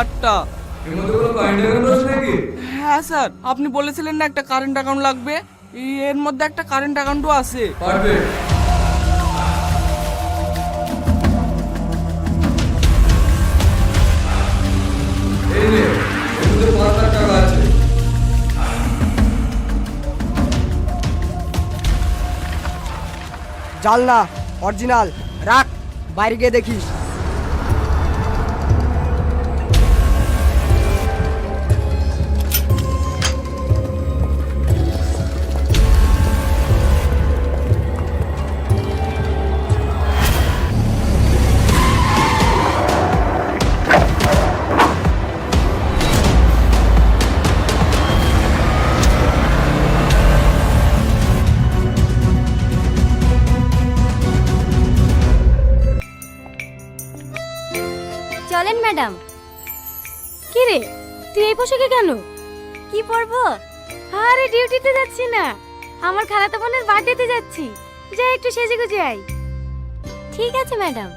কার্ডটা। এর মধ্যে কোনো কারেন্ট অ্যাকাউন্ট আছে নাকি? হ্যাঁ স্যার, আপনি বলেছিলেন না একটা কারেন্ট অ্যাকাউন্ট লাগবে, এর মধ্যে একটা কারেন্ট অ্যাকাউন্টও আছে। পারফেক্ট। এই নে, এর মধ্যে 5,00,000 টাকা আছে। জাল না, অরিজিনাল। রাখ, বাইরে গিয়ে দেখিস। চলেন ম্যাডাম। কি রে, তুই এই পোশাকে কেন? কি পরবো? আরে ডিউটিতে যাচ্ছি না, আমার খালাতো বোনের বার্থডেতে যাচ্ছি। যাই একটু সেজে গুজে আই। ঠিক আছে ম্যাডাম।